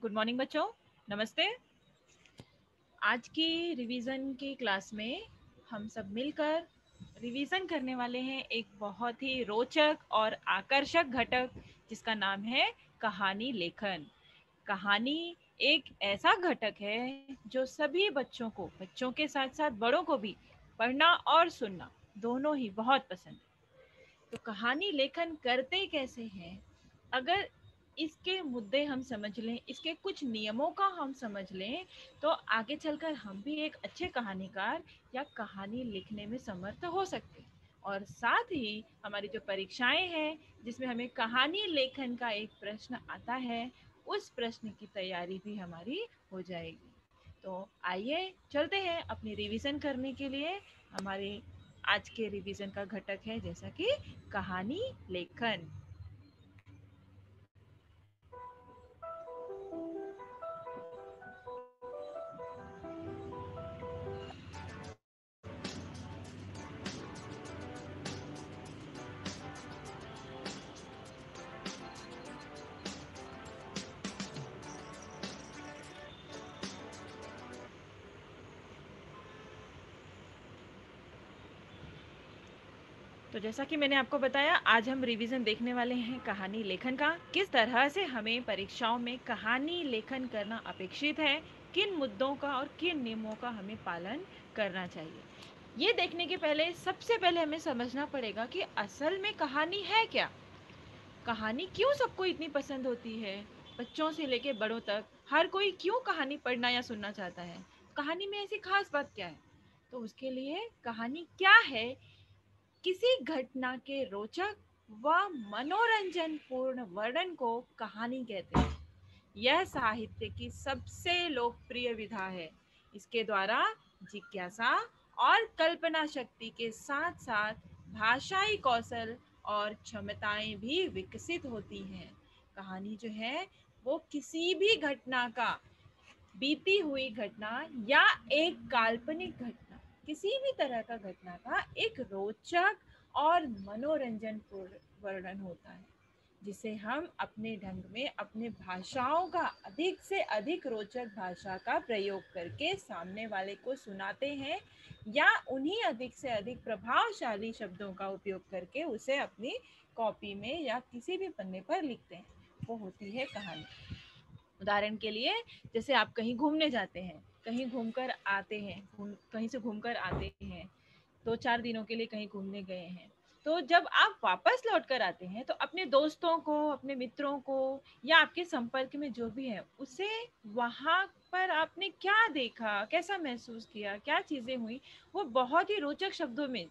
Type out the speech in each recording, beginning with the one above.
Good morning बच्चों, नमस्ते। आज की रिवीजन की क्लास में हम सब मिलकर रिवीजन करने वाले हैं एक बहुत ही रोचक और आकर्षक घटक जिसका नाम है कहानी लेखन। कहानी एक ऐसा घटक है जो सभी बच्चों को, बच्चों के साथ साथ बड़ों को भी पढ़ना और सुनना दोनों ही बहुत पसंद है। तो कहानी लेखन करते कैसे हैं, अगर इसके मुद्दे हम समझ लें, इसके कुछ नियमों का हम समझ लें, तो आगे चलकर हम भी एक अच्छे कहानीकार या कहानी लिखने में समर्थ हो सकते हैं। और साथ ही हमारी जो परीक्षाएं हैं जिसमें हमें कहानी लेखन का एक प्रश्न आता है, उस प्रश्न की तैयारी भी हमारी हो जाएगी। तो आइए चलते हैं अपनी रिवीजन करने के लिए। हमारे आज के रिवीजन का घटक है जैसा कि कहानी लेखन। तो जैसा कि मैंने आपको बताया, आज हम रिवीजन देखने वाले हैं कहानी लेखन का। किस तरह से हमें परीक्षाओं में कहानी लेखन करना अपेक्षित है, किन मुद्दों का और किन नियमों का हमें पालन करना चाहिए। ये देखने के पहले सबसे पहले हमें समझना पड़ेगा कि असल में कहानी है क्या। कहानी क्यों सबको इतनी पसंद होती है, बच्चों से लेके बड़ों तक हर कोई क्यों कहानी पढ़ना या सुनना चाहता है। कहानी में ऐसी खास बात क्या है। तो उसके लिए कहानी क्या है, किसी घटना के रोचक व मनोरंजन पूर्ण वर्णन को कहानी कहते हैं। यह साहित्य की सबसे लोकप्रिय विधा है। इसके द्वारा जिज्ञासा और कल्पना शक्ति के साथ साथ भाषाई कौशल और क्षमताएं भी विकसित होती हैं। कहानी जो है वो किसी भी घटना का, बीती हुई घटना या एक काल्पनिक घटना, किसी भी तरह का घटना का एक रोचक और मनोरंजन पूर्ण वर्णन होता है, जिसे हम अपने ढंग में अपने भाषाओं का अधिक से अधिक रोचक भाषा का प्रयोग करके सामने वाले को सुनाते हैं, या उन्हीं अधिक से अधिक प्रभावशाली शब्दों का उपयोग करके उसे अपनी कॉपी में या किसी भी पन्ने पर लिखते हैं। वो होती है कहानी। उदाहरण के लिए, जैसे आप कहीं घूमने जाते हैं, कहीं घूमकर आते हैं, कहीं से घूमकर आते हैं, 2-4 दिनों के लिए कहीं घूमने गए हैं। तो जब आप वापस लौट कर आते हैं तो अपने दोस्तों को, अपने मित्रों को या आपके संपर्क में जो भी है उसे वहाँ पर आपने क्या देखा, कैसा महसूस किया, क्या चीज़ें हुई, वो बहुत ही रोचक शब्दों में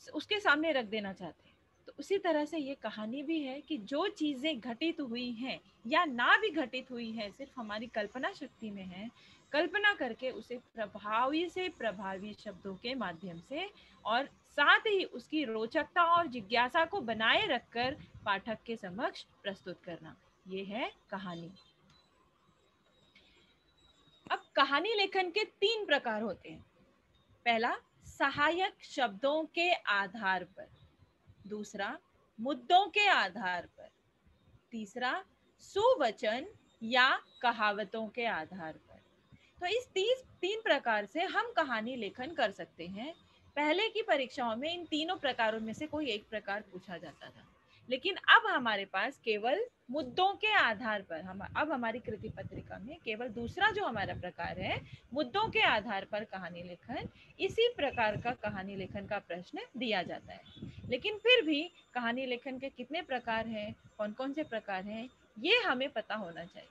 उसके सामने रख देना चाहते हैं। तो उसी तरह से ये कहानी भी है कि जो चीज़ें घटित हुई हैं या ना भी घटित हुई है, सिर्फ हमारी कल्पना शक्ति में है, कल्पना करके उसे प्रभावी से प्रभावी शब्दों के माध्यम से और साथ ही उसकी रोचकता और जिज्ञासा को बनाए रखकर पाठक के समक्ष प्रस्तुत करना, ये है कहानी। अब कहानी लेखन के 3 प्रकार होते हैं। पहला, सहायक शब्दों के आधार पर। दूसरा, मुद्दों के आधार पर। तीसरा, सुवचन या कहावतों के आधार पर। तो इस 3 प्रकार से हम कहानी लेखन कर सकते हैं। पहले की परीक्षाओं में इन तीनों प्रकारों में से कोई एक प्रकार पूछा जाता था, लेकिन अब हमारे पास केवल मुद्दों के आधार पर, हम अब हमारी कृति पत्रिका में केवल दूसरा जो हमारा प्रकार है, मुद्दों के आधार पर कहानी लेखन, इसी प्रकार का कहानी लेखन का प्रश्न दिया जाता है। लेकिन फिर भी कहानी लेखन के कितने प्रकार हैं, कौन कौन से प्रकार हैं, ये हमें पता होना चाहिए।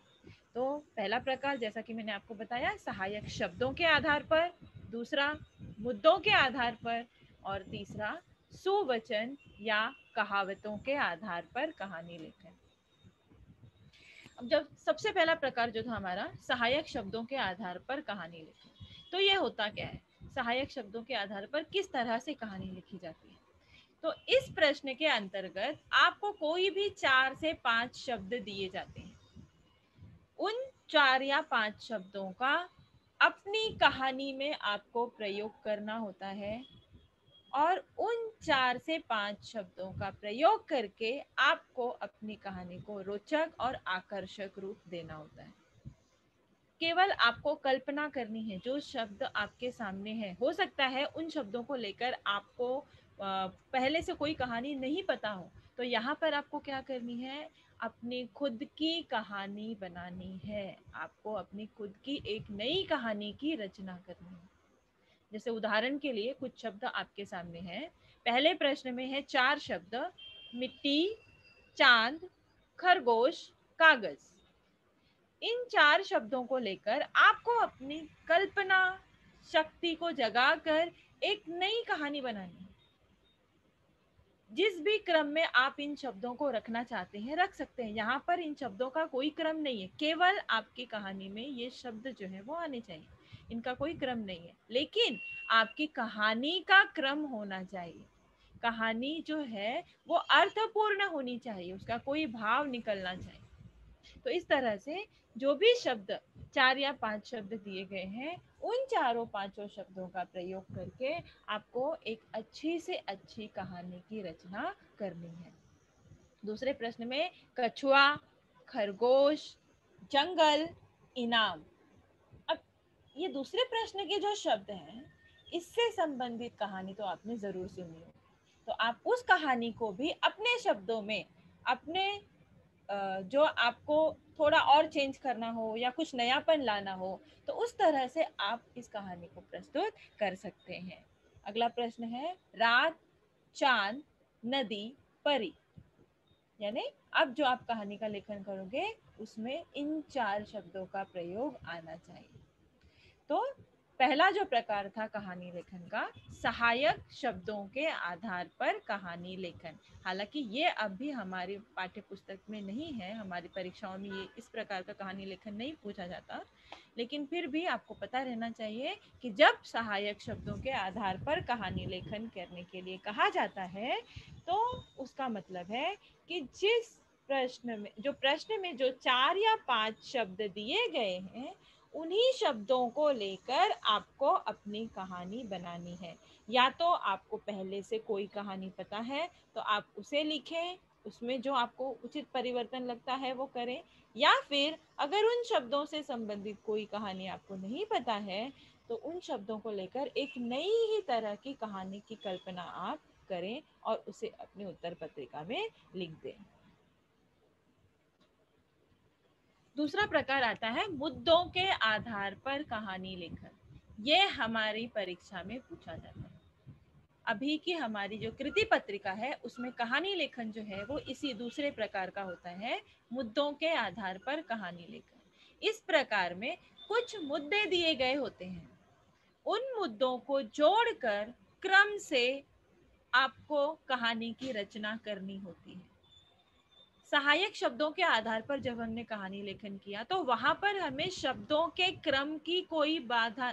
तो पहला प्रकार, जैसा कि मैंने आपको बताया, सहायक शब्दों के आधार पर। दूसरा, मुद्दों के आधार पर। और तीसरा, सुवचन या कहावतों के आधार पर कहानी लेखन। अब जब सबसे पहला प्रकार जो था हमारा, सहायक शब्दों के आधार पर कहानी लेखन, तो ये होता क्या है, सहायक शब्दों के आधार पर किस तरह से कहानी लिखी जाती है। तो इस प्रश्न के अंतर्गत आपको कोई भी 4 से 5 शब्द दिए जाते हैं। उन 4 या 5 शब्दों का अपनी कहानी में आपको प्रयोग करना होता है और उन 4 से 5 शब्दों का प्रयोग करके आपको अपनी कहानी को रोचक और आकर्षक रूप देना होता है। केवल आपको कल्पना करनी है, जो शब्द आपके सामने है, हो सकता है उन शब्दों को लेकर आपको पहले से कोई कहानी नहीं पता हो, तो यहाँ पर आपको क्या करनी है, अपनी खुद की कहानी बनानी है। आपको अपनी खुद की एक नई कहानी की रचना करनी है। जैसे उदाहरण के लिए कुछ शब्द आपके सामने हैं। पहले प्रश्न में है 4 शब्द: मिट्टी, चांद, खरगोश, कागज। इन 4 शब्दों को लेकर आपको अपनी कल्पना शक्ति को जगाकर एक नई कहानी बनानी है। जिस भी क्रम में आप इन शब्दों को रखना चाहते हैं रख सकते हैं। यहाँ पर इन शब्दों का कोई क्रम नहीं है, केवल आपकी कहानी में ये शब्द जो है वो आने चाहिए, इनका कोई क्रम नहीं है। लेकिन आपकी कहानी का क्रम होना चाहिए। कहानी जो है वो अर्थपूर्ण होनी चाहिए, उसका कोई भाव निकलना चाहिए। तो इस तरह से जो भी शब्द 4 या 5 शब्द दिए गए हैं, उन चारों पांचों शब्दों का प्रयोग करके आपको एक अच्छी से अच्छी कहानी की रचना करनी है। दूसरे प्रश्न में कछुआ, खरगोश, जंगल, इनाम। अब ये दूसरे प्रश्न के जो शब्द हैं, इससे संबंधित कहानी तो आपने जरूर सुनी होगी। तो आप उस कहानी को भी अपने शब्दों में, अपने जो आपको थोड़ा और चेंज करना हो या कुछ नयापन लाना हो, तो उस तरह से आप इस कहानी को प्रस्तुत कर सकते हैं। अगला प्रश्न है रात, चांद, नदी, परी। यानी अब जो आप कहानी का लेखन करोगे उसमें इन 4 शब्दों का प्रयोग आना चाहिए। तो पहला जो प्रकार था कहानी लेखन का, सहायक शब्दों के आधार पर कहानी लेखन। हालांकि ये अब भी हमारी पाठ्य पुस्तक में नहीं है, हमारी परीक्षाओं में ये इस प्रकार का कहानी लेखन नहीं पूछा जाता, लेकिन फिर भी आपको पता रहना चाहिए कि जब सहायक शब्दों के आधार पर कहानी लेखन करने के लिए कहा जाता है, तो उसका मतलब है कि जिस प्रश्न में जो 4 या 5 शब्द दिए गए हैं, उन्हीं शब्दों को लेकर आपको अपनी कहानी बनानी है। या तो आपको पहले से कोई कहानी पता है तो आप उसे लिखें, उसमें जो आपको उचित परिवर्तन लगता है वो करें, या फिर अगर उन शब्दों से संबंधित कोई कहानी आपको नहीं पता है तो उन शब्दों को लेकर एक नई ही तरह की कहानी की कल्पना आप करें और उसे अपनी उत्तर पत्रिका में लिख दें। दूसरा प्रकार आता है मुद्दों के आधार पर कहानी लेखन। ये हमारी परीक्षा में पूछा जाता है। अभी की हमारी जो कृति पत्रिका है उसमें कहानी लेखन जो है वो इसी दूसरे प्रकार का होता है, मुद्दों के आधार पर कहानी लेखन। इस प्रकार में कुछ मुद्दे दिए गए होते हैं, उन मुद्दों को जोड़कर क्रम से आपको कहानी की रचना करनी होती है। सहायक शब्दों के आधार पर जब हमने कहानी लेखन किया तो वहां पर हमें शब्दों के क्रम की कोई बाधा,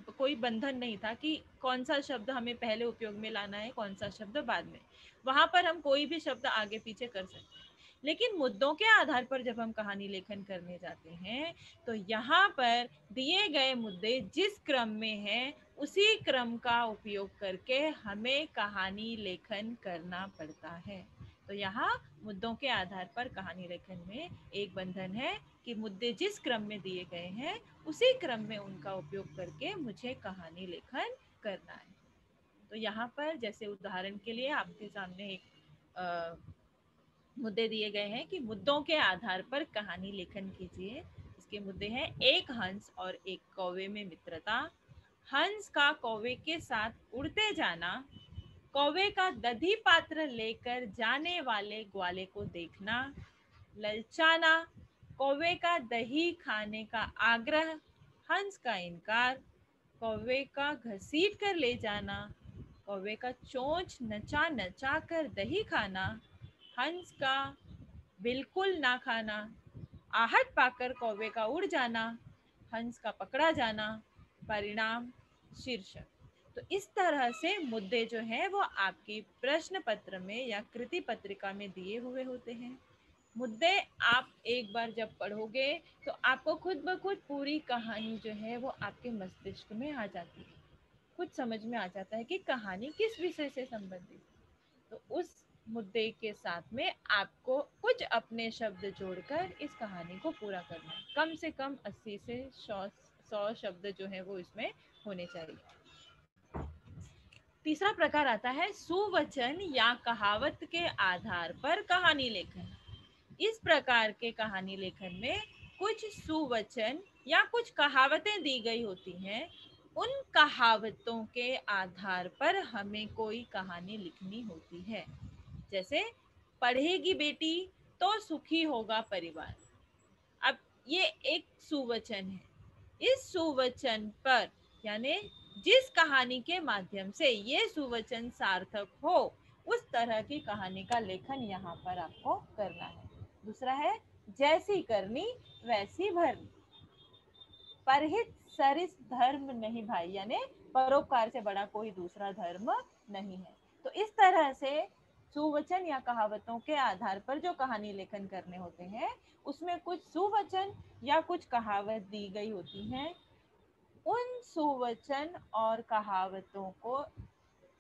कोई बंधन नहीं था कि कौन सा शब्द हमें पहले उपयोग में लाना है, कौन सा शब्द बाद में। वहां पर हम कोई भी शब्द आगे पीछे कर सकते हैं। लेकिन मुद्दों के आधार पर जब हम कहानी लेखन करने जाते हैं तो यहाँ पर दिए गए मुद्दे जिस क्रम में हैं उसी क्रम का उपयोग करके हमें कहानी लेखन करना पड़ता है। तो यहाँ मुद्दों के आधार पर कहानी लेखन में एक बंधन है कि मुद्दे जिस क्रम में दिए गए हैं उसी क्रम में उनका उपयोग करके मुझे कहानी लेखन करना है। तो यहाँ पर जैसे उदाहरण के लिए आपके सामने एक मुद्दे दिए गए हैं कि मुद्दों के आधार पर कहानी लेखन कीजिए। इसके मुद्दे हैं: एक हंस और एक कौवे में मित्रता, हंस का कौवे के साथ उड़ते जाना, कौवे का दधी पात्र लेकर जाने वाले ग्वाले को देखना, ललचाना, कौवे का दही खाने का आग्रह, हंस का इनकार, कौवे का घसीट कर ले जाना, कौवे का चोंच नचा नचा कर दही खाना, हंस का बिल्कुल ना खाना, आहट पाकर कौवे का उड़ जाना, हंस का पकड़ा जाना, परिणाम, शीर्षक। तो इस तरह से मुद्दे जो हैं वो आपकी प्रश्न पत्र में या कृति पत्रिका में दिए हुए होते हैं। मुद्दे आप एक बार जब पढ़ोगे तो आपको खुद ब खुद पूरी कहानी जो है वो आपके मस्तिष्क में आ जाती है। कुछ समझ में आ जाता है कि कहानी किस विषय से संबंधित है। तो उस मुद्दे के साथ में आपको कुछ अपने शब्द जोड़कर इस कहानी को पूरा करना है। कम से कम 80 से 100 शब्द जो है वो इसमें होने चाहिए। तीसरा प्रकार आता है सुवचन या कहावत के आधार पर कहानी लेखन। इस प्रकार के कहानी लेखन में कुछ सुवचन या कुछ कहावतें दी गई होती हैं। उन कहावतों के आधार पर हमें कोई कहानी लिखनी होती है। जैसे पढ़ेगी बेटी तो सुखी होगा परिवार। अब ये एक सुवचन है। इस सुवचन पर यानी जिस कहानी के माध्यम से ये सुवचन सार्थक हो उस तरह की कहानी का लेखन यहाँ पर आपको करना है। दूसरा है जैसी करनी वैसी भरनी। परहित सरिस धर्म नहीं भाई, यानी परोपकार से बड़ा कोई दूसरा धर्म नहीं है। तो इस तरह से सुवचन या कहावतों के आधार पर जो कहानी लेखन करने होते हैं उसमें कुछ सुवचन या कुछ कहावत दी गई होती हैं। उन सुवचन और कहावतों को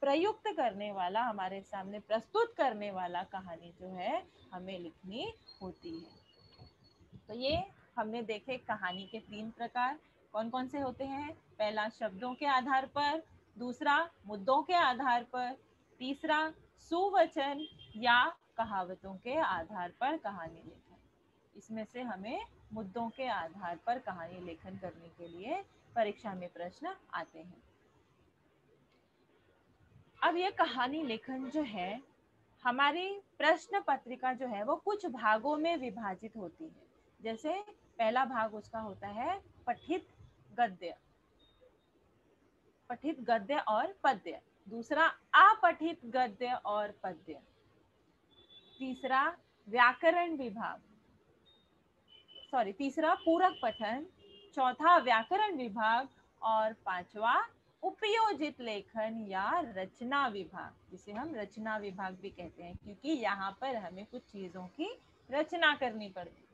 प्रयुक्त करने वाला, हमारे सामने प्रस्तुत करने वाला कहानी जो है हमें लिखनी होती है। तो ये हमने देखे कहानी के 3 प्रकार कौन कौन से होते हैं। पहला शब्दों के आधार पर, दूसरा मुद्दों के आधार पर, तीसरा सुवचन या कहावतों के आधार पर कहानी लेखन। इसमें से हमें मुद्दों के आधार पर कहानी लेखन करने के लिए परीक्षा में प्रश्न आते हैं। अब ये कहानी लेखन जो है हमारी प्रश्न पत्रिका जो है वो कुछ भागों में विभाजित होती है। जैसे पहला भाग उसका होता है पठित गद्य, पठित गद्य और पद्य। दूसरा अपठित गद्य और पद्य। तीसरा व्याकरण विभाग, तीसरा पूरक पठन। चौथा व्याकरण विभाग और पांचवा उपयोजित लेखन या रचना विभाग, जिसे हम रचना विभाग भी कहते हैं क्योंकि यहाँ पर हमें कुछ चीजों की रचना करनी पड़ती है।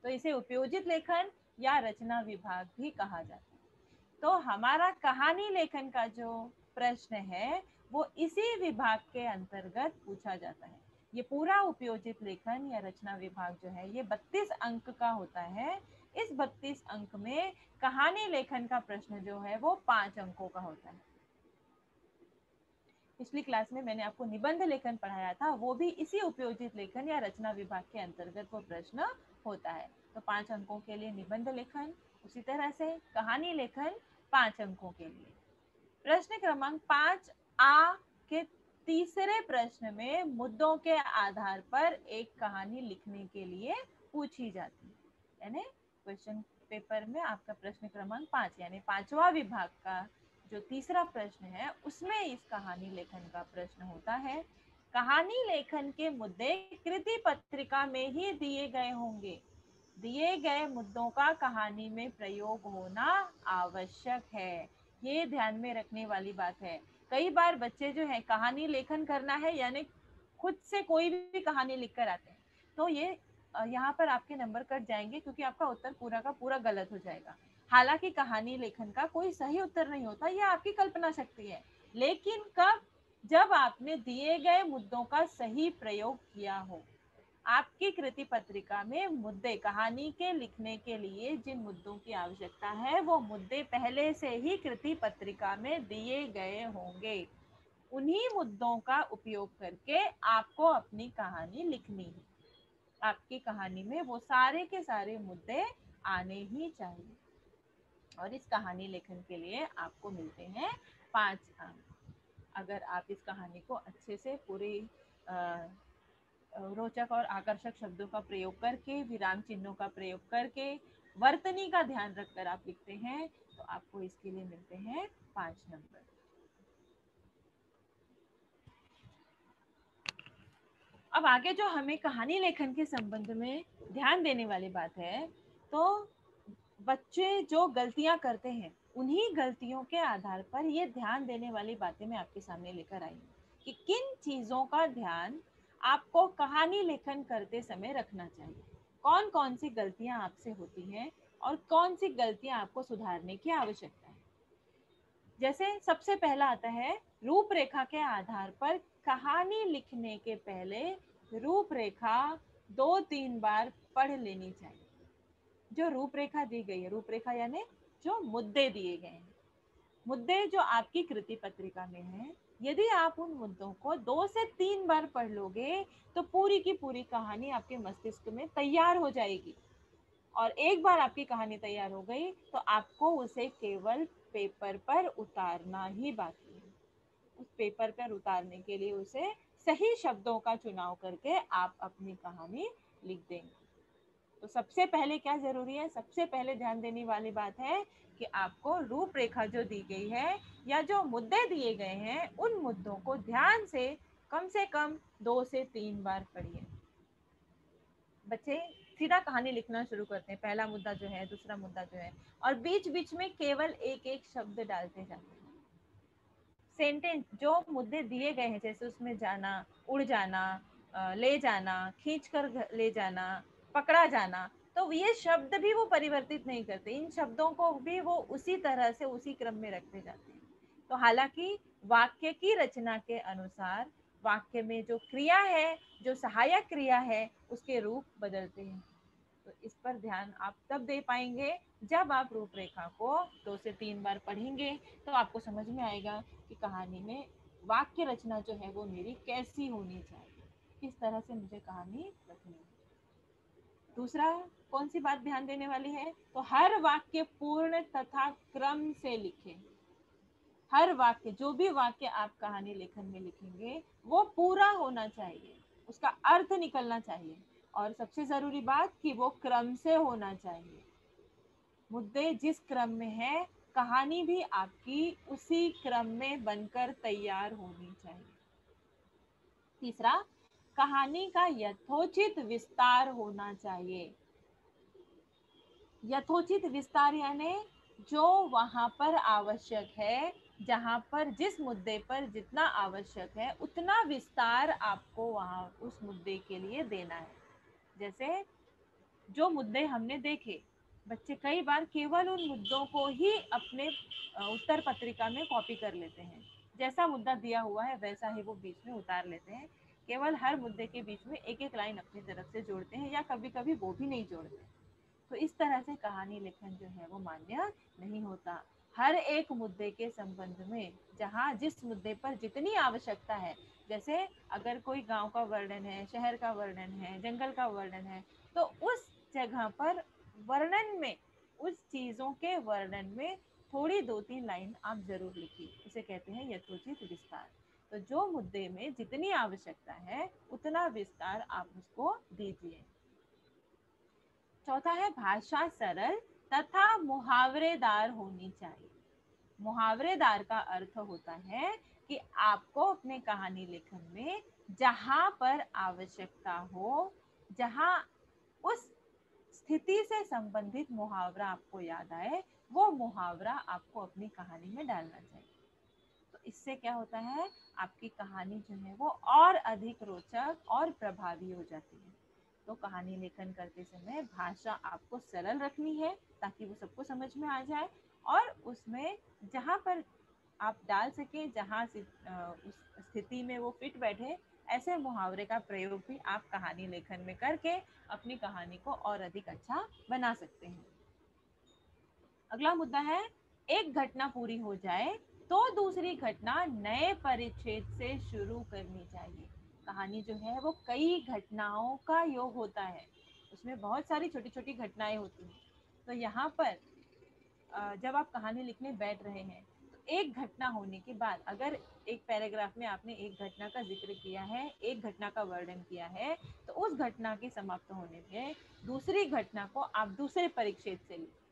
तो इसे उपयोजित लेखन या रचना विभाग भी कहा जाता है। तो हमारा कहानी लेखन का जो प्रश्न है वो इसी विभाग के अंतर्गत पूछा जाता है। ये पूरा उपयोजित लेखन या रचना विभाग जो है ये 32 अंक का होता है। इस 32 अंक में कहानी लेखन का प्रश्न जो है वो 5 अंकों का होता है। पिछली क्लास में मैंने आपको निबंध लेखन पढ़ाया था, वो भी इसी उपयोजित लेखन या रचना विभाग के अंतर्गत वो प्रश्न होता है। तो 5 अंकों के लिए निबंध लेखन, उसी तरह से कहानी लेखन 5 अंकों के लिए। प्रश्न क्रमांक 5A के तीसरे प्रश्न में मुद्दों के आधार पर एक कहानी लिखने के लिए पूछी जाती है। यानी क्वेश्चन पेपर में आपका प्रश्न क्रमांक 5 यानी 5वां विभाग का जो तीसरा प्रश्न है उसमें इस कहानी लेखन का प्रश्न होता है। कहानी लेखन के मुद्दे कृति पत्रिका में ही दिए गए होंगे। दिए गए मुद्दों का कहानी में प्रयोग होना आवश्यक है। ये ध्यान में रखने वाली बात है। कई बार बच्चे जो है कहानी लेखन करना है यानी खुद से कोई भी कहानी लिख कर आते हैं, तो ये यहाँ पर आपके नंबर कट जाएंगे क्योंकि आपका उत्तर पूरा का पूरा गलत हो जाएगा। हालांकि कहानी लेखन का कोई सही उत्तर नहीं होता, यह आपकी कल्पना शक्ति है। लेकिन कब? जब आपने दिए गए मुद्दों का सही प्रयोग किया हो। आपकी कृति पत्रिका में मुद्दे, कहानी के लिखने के लिए जिन मुद्दों की आवश्यकता है वो मुद्दे पहले से ही कृति पत्रिका में दिए गए होंगे। उन्हीं मुद्दों का उपयोग करके आपको अपनी कहानी लिखनी है। आपकी कहानी में वो सारे के सारे मुद्दे आने ही चाहिए। और इस कहानी लेखन के लिए आपको मिलते हैं 5 अंक। अगर आप इस कहानी को अच्छे से पूरी रोचक और आकर्षक शब्दों का प्रयोग करके, विराम चिन्हों का प्रयोग करके, वर्तनी का ध्यान रखकर आप लिखते हैं तो आपको इसके लिए मिलते हैं 5 नंबर। अब आगे जो हमें कहानी लेखन के संबंध में ध्यान देने वाली बात है, तो बच्चे जो गलतियां करते हैं उन्हीं गलतियों के आधार पर ये ध्यान देने वाली बातें मैं आपके सामने लेकर आई हूँ कि किन चीजों का ध्यान आपको कहानी लेखन करते समय रखना चाहिए। कौन कौन सी गलतियां आपसे होती हैं और कौन सी गलतियां आपको सुधारने की आवश्यकता है। जैसे सबसे पहला आता है, रूपरेखा के आधार पर कहानी लिखने के पहले रूपरेखा 2-3 बार पढ़ लेनी चाहिए। जो रूपरेखा दी गई है, रूपरेखा यानी जो मुद्दे दिए गए हैं, मुद्दे जो आपकी कृति पत्रिका में हैं, यदि आप उन मुद्दों को 2 से 3 बार पढ़ लोगे तो पूरी की पूरी कहानी आपके मस्तिष्क में तैयार हो जाएगी। और एक बार आपकी कहानी तैयार हो गई तो आपको उसे केवल पेपर पर उतारना ही बाकी है। उस पेपर पर उतारने के लिए उसे सही शब्दों का चुनाव करके आप अपनी कहानी लिख देंगे। तो सबसे पहले क्या जरूरी है, सबसे पहले ध्यान देने वाली बात है कि आपको रूपरेखा जो दी गई है या जो मुद्दे दिए गए हैं उन मुद्दों को ध्यान से कम 2 से 3 बार पढ़िए। बच्चे सीधा कहानी लिखना शुरू करते हैं, पहला मुद्दा जो है, दूसरा मुद्दा जो है, और बीच बीच में केवल एक एक शब्द डालते जाते हैं। सेंटेंस जो मुद्दे दिए गए हैं, जैसे उसमें जाना, उड़ जाना, ले जाना, खींच कर ले जाना, पकड़ा जाना, तो ये शब्द भी वो परिवर्तित नहीं करते, इन शब्दों को भी वो उसी तरह से उसी क्रम में रखते जाते हैं। तो हालांकि वाक्य की रचना के अनुसार वाक्य में जो क्रिया है, जो सहायक क्रिया है, उसके रूप बदलते हैं। तो इस पर ध्यान आप तब दे पाएंगे जब आप रूपरेखा को 2 से 3 बार पढ़ेंगे। तो आपको समझ में आएगा कि कहानी में वाक्य रचना जो है वो मेरी कैसी होनी चाहिए, किस तरह से मुझे कहानी रखनी है। दूसरा, कौन सी बात ध्यान देने वाली है, तो हर वाक्य पूर्ण तथा क्रम से लिखें। हर वाक्य, जो भी वाक्य आप कहानी लेखन में लिखेंगे वो पूरा होना चाहिए, उसका अर्थ निकलना चाहिए, और सबसे जरूरी बात कि वो क्रम से होना चाहिए। मुद्दे जिस क्रम में है, कहानी भी आपकी उसी क्रम में बनकर तैयार होनी चाहिए। तीसरा, कहानी का यथोचित विस्तार होना चाहिए। यथोचित विस्तार यानी जो वहां पर आवश्यक है, जहां पर जिस मुद्दे पर जितना आवश्यक है उतना विस्तार आपको वहां उस मुद्दे के लिए देना है। जैसे जो मुद्दे हमने देखे, बच्चे कई बार केवल उन मुद्दों को ही अपने उत्तर पत्रिका में कॉपी कर लेते हैं। जैसा मुद्दा दिया हुआ है वैसा ही वो बीच में उतार लेते हैं, केवल हर मुद्दे के बीच में एक एक लाइन अपनी तरफ से जोड़ते हैं, या कभी कभी वो भी नहीं जोड़ते। तो इस तरह से कहानी लेखन जो है वो मान्य नहीं होता। हर एक मुद्दे के संबंध में जहाँ जिस मुद्दे पर जितनी आवश्यकता है, जैसे अगर कोई गांव का वर्णन है, शहर का वर्णन है, जंगल का वर्णन है, तो उस जगह पर वर्णन में, उस चीजों के वर्णन में थोड़ी 2-3 लाइन आप जरूर लिखिए, उसे कहते हैं यथोचित विस्तार। तो जो मुद्दे में जितनी आवश्यकता है उतना विस्तार आप उसको दीजिए। चौथा है, भाषा सरल तथा मुहावरेदार होनी चाहिए। मुहावरेदार का अर्थ होता है कि आपको अपने कहानी लेखन में जहां पर आवश्यकता हो, जहां उस स्थिति से संबंधित मुहावरा आपको याद आए, वो मुहावरा आपको अपनी कहानी में डालना चाहिए। तो इससे क्या होता है, आपकी कहानी जो है वो और अधिक रोचक और प्रभावी हो जाती है। तो कहानी लेखन करते समय भाषा आपको सरल रखनी है ताकि वो सबको समझ में आ जाए, और उसमें जहाँ पर आप डाल सकें, जहाँ उस स्थिति में वो फिट बैठे, ऐसे मुहावरे का प्रयोग भी आप कहानी लेखन में करके अपनी कहानी को और अधिक अच्छा बना सकते हैं। अगला मुद्दा है, एक घटना पूरी हो जाए तो दूसरी घटना नए परिच्छेद से शुरू करनी चाहिए। कहानी जो है वो कई घटनाओं का योग होता है, उसमें बहुत सारी छोटी छोटी घटनाएं होती हैं। तो यहाँ पर जब आप कहानी लिखने बैठ रहे हैं तो एक घटना होने के बाद, अगर एक पैराग्राफ में आपने एक घटना का जिक्र किया है, एक घटना का वर्णन किया है, तो उस घटना के समाप्त होने पे दूसरी घटना को आप दूसरे परिच्छेद से लिखें।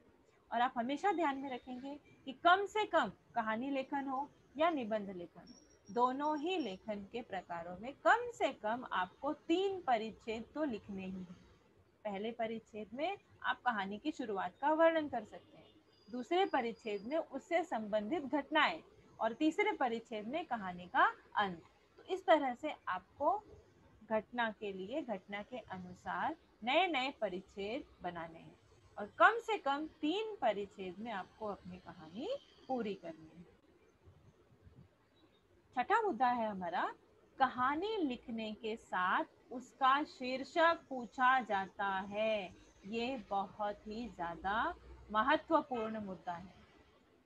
और आप हमेशा ध्यान में रखेंगे कि कम से कम कहानी लेखन हो या निबंध लेखन हो, दोनों ही लेखन के प्रकारों में कम से कम आपको 3 परिच्छेद तो लिखने ही हैं। पहले परिच्छेद में आप कहानी की शुरुआत का वर्णन कर सकते हैं, दूसरे परिच्छेद में उससे संबंधित घटनाएं, और तीसरे परिच्छेद में कहानी का अंत। तो इस तरह से आपको घटना के लिए, घटना के अनुसार नए नए परिच्छेद बनाने हैं, और कम से कम 3 परिच्छेद में आपको अपनी कहानी पूरी करनी है। छठा मुद्दा है हमारा, कहानी लिखने के साथ उसका शीर्षक पूछा जाता है। ये बहुत ही ज्यादा महत्वपूर्ण मुद्दा है।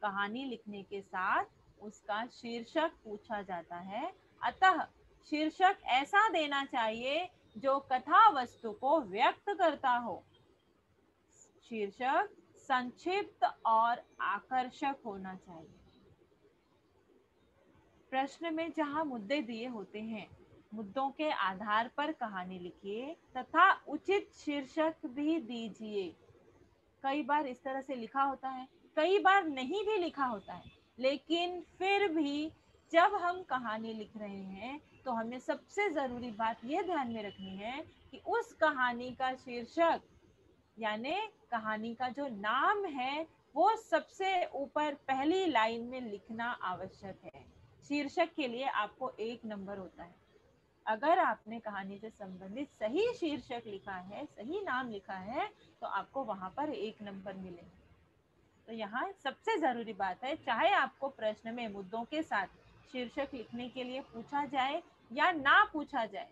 कहानी लिखने के साथ उसका शीर्षक पूछा जाता है। अतः शीर्षक ऐसा देना चाहिए जो कथा वस्तु को व्यक्त करता हो। शीर्षक संक्षिप्त और आकर्षक होना चाहिए। प्रश्न में जहां मुद्दे दिए होते हैं, मुद्दों के आधार पर कहानी लिखिए तथा उचित शीर्षक भी दीजिए। कई बार इस तरह से लिखा होता है, कई बार नहीं भी लिखा होता है, लेकिन फिर भी जब हम कहानी लिख रहे हैं तो हमें सबसे जरूरी बात यह ध्यान में रखनी है कि उस कहानी का शीर्षक यानी कहानी का जो नाम है वो सबसे ऊपर पहली लाइन में लिखना आवश्यक है। शीर्षक के लिए आपको 1 नंबर होता है। अगर आपने कहानी से संबंधित सही शीर्षक लिखा है, सही नाम लिखा है, तो आपको वहां पर 1 नंबर मिलेगा। तो यहाँ सबसे जरूरी बात है, चाहे आपको प्रश्न में मुद्दों के साथ शीर्षक लिखने के लिए पूछा जाए या ना पूछा जाए,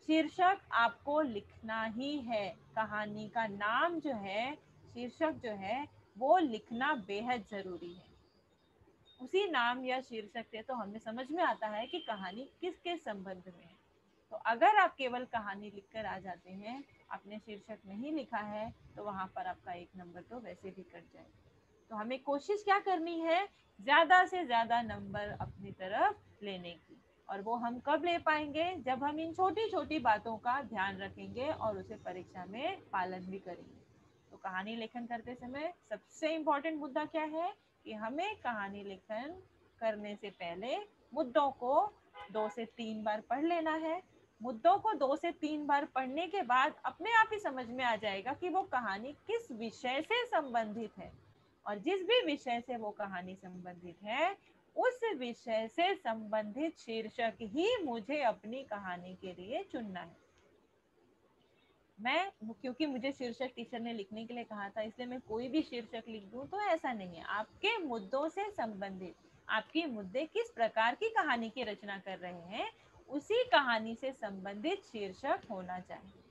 शीर्षक आपको लिखना ही है। कहानी का नाम जो है, शीर्षक जो है, वो लिखना बेहद जरूरी है। उसी नाम या शीर्षक से तो हमें समझ में आता है कि कहानी किसके संबंध में है। तो अगर आप केवल कहानी लिखकर आ जाते हैं, आपने शीर्षक नहीं लिखा है, तो वहां पर आपका 1 नंबर तो वैसे भी कट जाएगा। तो हमें कोशिश क्या करनी है, ज्यादा से ज्यादा नंबर अपनी तरफ लेने की। और वो हम कब ले पाएंगे, जब हम इन छोटी छोटी बातों का ध्यान रखेंगे और उसे परीक्षा में पालन भी करेंगे। तो कहानी लेखन करते समय सबसे इम्पोर्टेंट मुद्दा क्या है कि हमें कहानी लेखन करने से पहले मुद्दों को 2 से 3 बार पढ़ लेना है। मुद्दों को 2 से 3 बार पढ़ने के बाद अपने आप ही समझ में आ जाएगा कि वो कहानी किस विषय से संबंधित है, और जिस भी विषय से वो कहानी संबंधित है, उस विषय से संबंधित शीर्षक ही मुझे अपनी कहानी के लिए चुनना है। क्योंकि मुझे शीर्षक टीचर ने लिखने के लिए कहा था, इसलिए मैं कोई भी शीर्षक लिख दूं, तो ऐसा नहीं है। आपके मुद्दों से संबंधित, आपके मुद्दे किस प्रकार की कहानी की रचना कर रहे हैं, उसी कहानी से संबंधित शीर्षक होना चाहिए।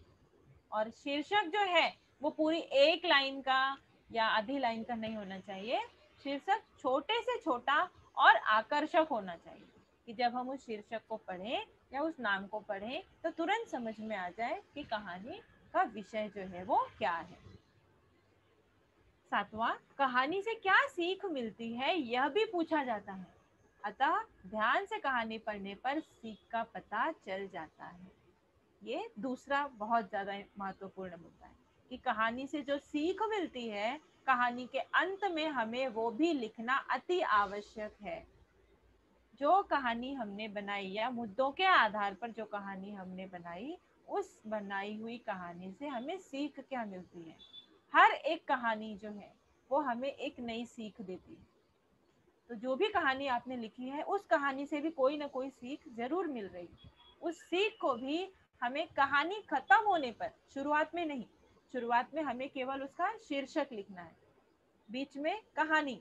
और शीर्षक जो है वो पूरी 1 लाइन का या आधी लाइन का नहीं होना चाहिए। शीर्षक छोटे से छोटा और आकर्षक होना चाहिए कि जब हम उस शीर्षक को पढ़ें या उस नाम को पढ़ें तो तुरंत समझ में आ जाए कि कहानी का विषय जो है वो क्या है। सातवां, कहानी से क्या सीख मिलती है यह भी पूछा जाता है। अतः ध्यान से कहानी पढ़ने पर सीख का पता चल जाता है। ये दूसरा बहुत ज्यादा महत्वपूर्ण मुद्दा है कि कहानी से जो सीख मिलती है, कहानी के अंत में हमें वो भी लिखना अति आवश्यक है। जो कहानी हमने बनाई या मुद्दों के आधार पर जो कहानी हमने बनाई, उस बनाई हुई कहानी से हमें सीख क्या मिलती है। हर एक कहानी जो है वो हमें एक नई सीख देती है। तो जो भी कहानी आपने लिखी है, उस कहानी से भी कोई ना कोई सीख जरूर मिल रही है। उस सीख को भी हमें कहानी खत्म होने पर, शुरुआत में नहीं, शुरुआत में हमें केवल उसका शीर्षक लिखना है, बीच में कहानी,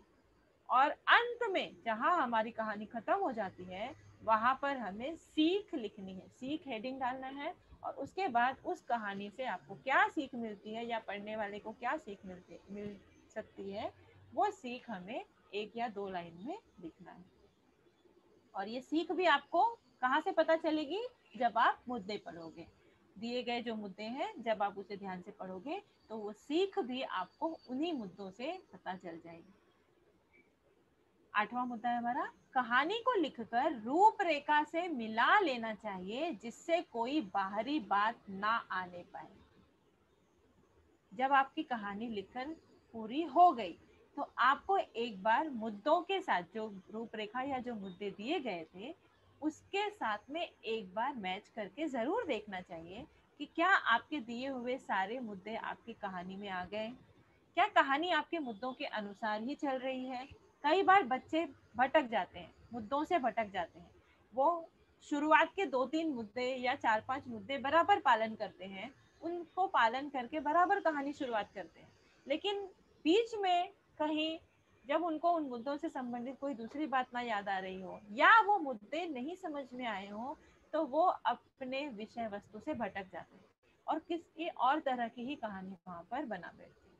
और अंत में जहां हमारी कहानी खत्म हो जाती है वहां पर हमें सीख लिखनी है, सीख हेडिंग डालना है। और उसके बाद उस कहानी से आपको क्या सीख मिलती है या पढ़ने वाले को क्या सीख मिल सकती है, वो सीख हमें 1 या 2 लाइन में लिखना है। और ये सीख भी आपको कहाँ से पता चलेगी, जब आप मुद्दे पढ़ोगे। दिए गए जो मुद्दे हैं, जब आप उसे ध्यान से पढ़ोगे तो वो सीख भी आपको उन्हीं मुद्दों से पता चल जाएगी। 8वां मुद्दा है हमारा, कहानी को लिखकर रूपरेखा से मिला लेना चाहिए जिससे कोई बाहरी बात ना आने पाए। जब आपकी कहानी लिखकर पूरी हो गई तो आपको एक बार मुद्दों के साथ, जो रूपरेखा या जो मुद्दे दिए गए थे, उसके साथ में एक बार मैच करके जरूर देखना चाहिए कि क्या आपके दिए हुए सारे मुद्दे आपकी कहानी में आ गए, क्या कहानी आपके मुद्दों के अनुसार ही चल रही है। कई बार बच्चे भटक जाते हैं, मुद्दों से भटक जाते हैं। वो शुरुआत के 2-3 मुद्दे या 4-5 मुद्दे बराबर पालन करते हैं, उनको पालन करके बराबर कहानी शुरुआत करते हैं, लेकिन बीच में कहीं जब उनको उन मुद्दों से संबंधित कोई दूसरी बात ना याद आ रही हो या वो मुद्दे नहीं समझ में आए हो, तो वो अपने विषय वस्तु से भटक जाते हैं और किसी और तरह की ही कहानी वहां पर बना बैठते हैं।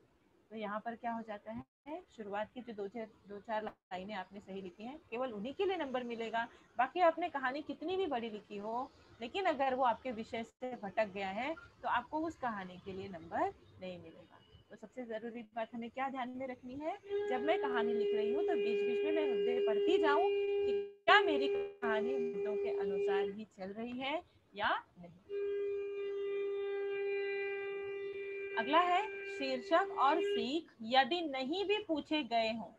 तो यहाँ पर क्या हो जाता है, शुरुआत की जो दो चार लाइनें आपने सही लिखी हैं, केवल उन्हीं के लिए नंबर मिलेगा। बाकी आपने कहानी कितनी भी बड़ी लिखी हो, लेकिन अगर वो आपके विषय से भटक गया है तो आपको उस कहानी के लिए नंबर नहीं मिलेगा। तो सबसे जरूरी बात हमें क्या ध्यान में रखनी है, जब मैं कहानी लिख रही हूँ तो बीच बीच में मैं मुद्दे पढ़ती जाऊं कि क्या मेरी कहानी मुद्दों के अनुसार ही चल रही है या नहीं। अगला है शीर्षक और सीख यदि नहीं भी पूछे गए हों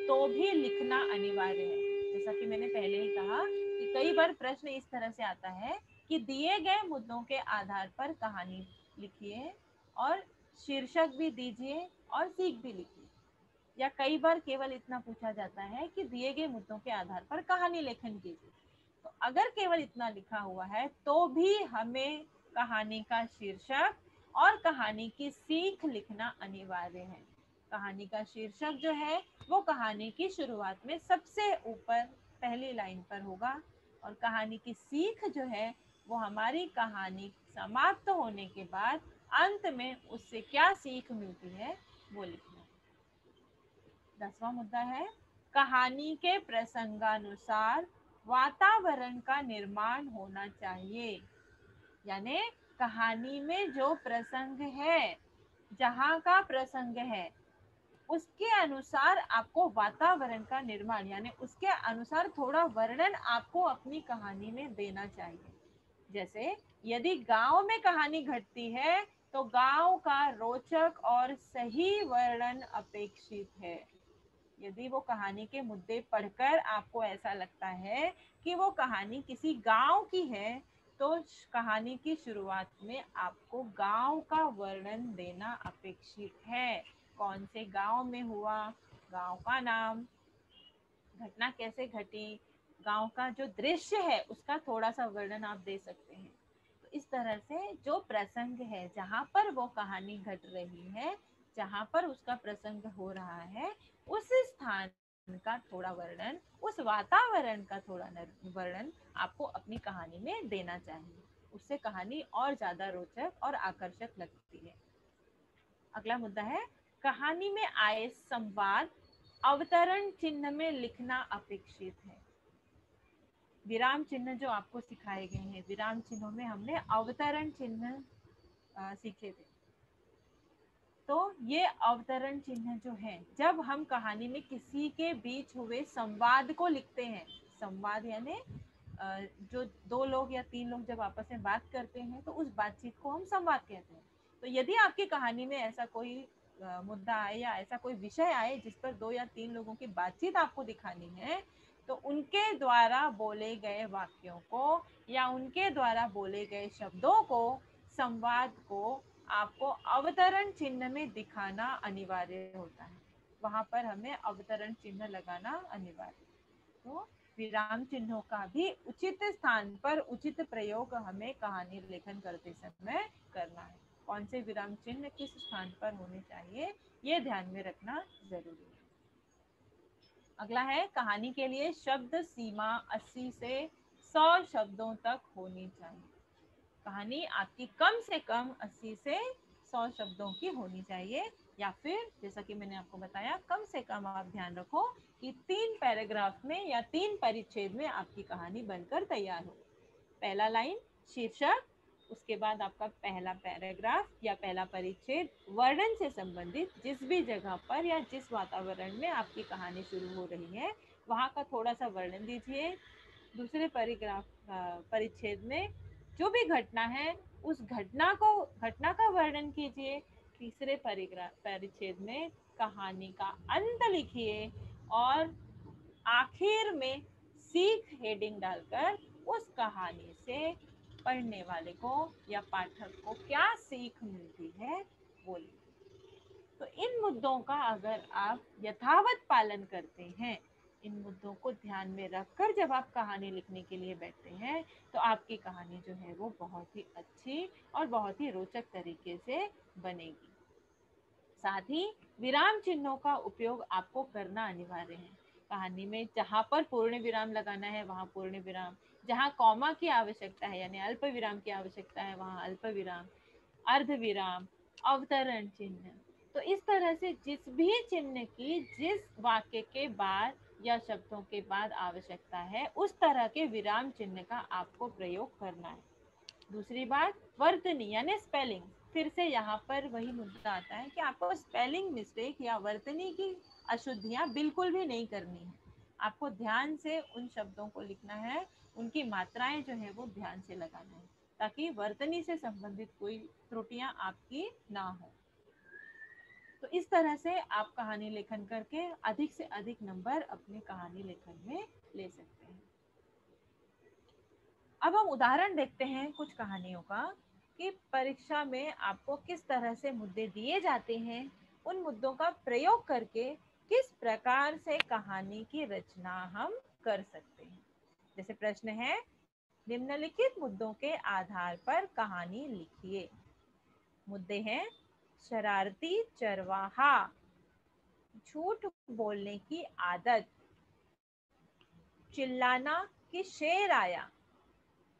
तो भी लिखना अनिवार्य है। जैसा कि मैंने पहले ही कहा कि कई बार प्रश्न इस तरह से आता है कि दिए गए मुद्दों के आधार पर कहानी लिखिए और शीर्षक भी दीजिए और सीख भी लिखिए। या कई बार केवल इतना पूछा जाता है कि दिए गए मुद्दों के आधार पर कहानी लेखन कीजिए। तो अगर केवल इतना लिखा हुआ है तो भी हमें कहानी का शीर्षक और कहानी की सीख लिखना अनिवार्य है। कहानी का शीर्षक जो है वो कहानी की शुरुआत में सबसे ऊपर पहली लाइन पर होगा और कहानी की सीख जो है वो हमारी कहानी समाप्त होने के बाद अंत में उससे क्या सीख मिलती है वो लिखना। 10वां मुद्दा है कहानी के प्रसंगानुसार वातावरण का निर्माण होना चाहिए। यानी कहानी में जो प्रसंग है, जहाँ का प्रसंग है, उसके अनुसार आपको वातावरण का निर्माण यानी उसके अनुसार थोड़ा वर्णन आपको अपनी कहानी में देना चाहिए। जैसे यदि गांव में कहानी घटती है तो गांव का रोचक और सही वर्णन अपेक्षित है। यदि वो कहानी के मुद्दे पढ़कर आपको ऐसा लगता है कि वो कहानी किसी गांव की है, तो कहानी की शुरुआत में आपको गांव का वर्णन देना अपेक्षित है। कौन से गांव में हुआ, गांव का नाम, घटना कैसे घटी, गांव का जो दृश्य है उसका थोड़ा सा वर्णन आप दे सकते हैं। तो इस तरह से जो प्रसंग है, जहां पर वो कहानी घट रही है, जहां पर उसका प्रसंग हो रहा है, उस स्थान का थोड़ा वर्णन, उस वातावरण का थोड़ा वर्णन आपको अपनी कहानी में देना चाहिए। उससे कहानी और ज्यादा रोचक और आकर्षक लगती है। अगला मुद्दा है कहानी में आए संवाद अवतरण चिन्ह में लिखना अपेक्षित है। विराम चिन्ह जो आपको सिखाए गए हैं, विराम चिन्हों में हमने अवतरण चिन्ह सीखे थे। तो ये अवतरण चिन्ह जो है, जब हम कहानी में किसी के बीच हुए संवाद को लिखते हैं, संवाद यानी जो दो लोग या तीन लोग जब आपस में बात करते हैं तो उस बातचीत को हम संवाद कहते हैं। तो यदि आपकी कहानी में ऐसा कोई मुद्दा आए या ऐसा कोई विषय आए जिस पर दो या तीन लोगों की बातचीत आपको दिखानी है, तो उनके द्वारा बोले गए वाक्यों को या उनके द्वारा बोले गए शब्दों को, संवाद को आपको अवतरण चिन्ह में दिखाना अनिवार्य होता है। वहां पर हमें अवतरण चिन्ह लगाना अनिवार्य। तो विराम चिन्हों का भी उचित स्थान पर उचित प्रयोग हमें कहानी लेखन करते समय करना है। कौन से विराम चिन्ह किस स्थान पर होने चाहिए, ये ध्यान में रखना जरूरी है। अगला है कहानी के लिए शब्द सीमा 80 से 100 शब्दों तक होनी चाहिए। कहानी आपकी कम से कम 80 से 100 शब्दों की होनी चाहिए, या फिर जैसा कि मैंने आपको बताया कम से कम आप ध्यान रखो कि 3 पैराग्राफ में या 3 परिच्छेद में आपकी कहानी बनकर तैयार हो। पहला लाइन शीर्षक, उसके बाद आपका पहला पैराग्राफ या पहला परिच्छेद वर्णन से संबंधित, जिस भी जगह पर या जिस वातावरण में आपकी कहानी शुरू हो रही है वहाँ का थोड़ा सा वर्णन दीजिए। दूसरे परिग्राफ परिच्छेद में जो भी घटना है उस घटना का वर्णन कीजिए। तीसरे परिच्छेद में कहानी का अंत लिखिए और आखिर में सीख हेडिंग डालकर उस कहानी से पढ़ने वाले को या पाठक को क्या सीख मिलती है वो लिखिए। तो इन मुद्दों का अगर आप यथावत पालन करते हैं, इन मुद्दों को ध्यान में रखकर जब आप कहानी लिखने के लिए बैठते हैं, तो आपकी कहानी जो है वो बहुत ही अच्छी और बहुत ही रोचक तरीके से बनेगी। साथ ही विराम चिन्हों का उपयोग आपको करना अनिवार्य है। कहानी में जहां पर पूर्ण विराम लगाना है वहां पूर्ण विराम, जहां कॉमा की आवश्यकता है यानी अल्प विराम की आवश्यकता है वहां अल्प विराम, अर्ध विराम, अवतरण चिन्ह। तो इस तरह से जिस भी चिन्ह की जिस वाक्य के बाद या शब्दों के बाद आवश्यकता है उस तरह के विराम चिन्ह का आपको प्रयोग करना है। दूसरी बात, वर्तनी यानी स्पेलिंग। फिर से यहाँ पर वही मुद्दा आता है कि आपको स्पेलिंग मिस्टेक या वर्तनी की अशुद्धियां बिल्कुल भी नहीं करनी है। आपको ध्यान से उन शब्दों को लिखना है, उनकी मात्राएं जो है वो ध्यान से लगाना है, ताकि वर्तनी से संबंधित कोई त्रुटियां आपकी ना हो। तो इस तरह से आप कहानी लेखन करके अधिक से अधिक नंबर अपने कहानी लेखन में ले सकते हैं। अब हम उदाहरण देखते हैं कुछ कहानियों का कि परीक्षा में आपको किस तरह से मुद्दे दिए जाते हैं, उन मुद्दों का प्रयोग करके किस प्रकार से कहानी की रचना हम कर सकते हैं। जैसे प्रश्न है, निम्नलिखित मुद्दों के आधार पर कहानी लिखिए। मुद्दे हैं, शरारती चरवाहा, झूठ बोलने की आदत, चिल्लाना कि शेर आया,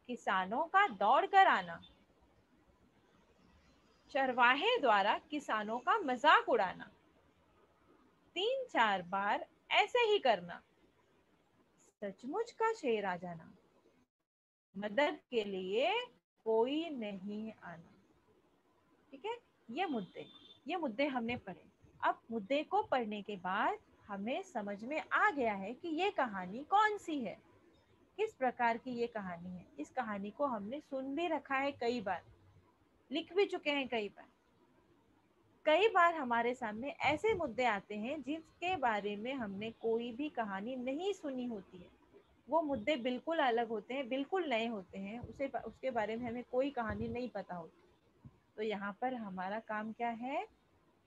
किसानों का दौड़ कर आना, चरवाहे द्वारा किसानों का मजाक उड़ाना, 3-4 बार ऐसे ही करना, सचमुच का शेर आ जाना, मदद के लिए कोई नहीं आना। ठीक है, ये मुद्दे हमने पढ़े। अब मुद्दे को पढ़ने के बाद हमें समझ में आ गया है कि ये कहानी कौन सी है, किस प्रकार की ये कहानी है। इस कहानी को हमने सुन भी रखा है कई बार, लिख भी चुके हैं कई बार। कई बार हमारे सामने ऐसे मुद्दे आते हैं जिसके बारे में हमने कोई भी कहानी नहीं सुनी होती है। वो मुद्दे बिल्कुल अलग होते हैं, बिल्कुल नए होते हैं, उसके बारे में हमें कोई कहानी नहीं पता होती। तो यहाँ पर हमारा काम क्या है,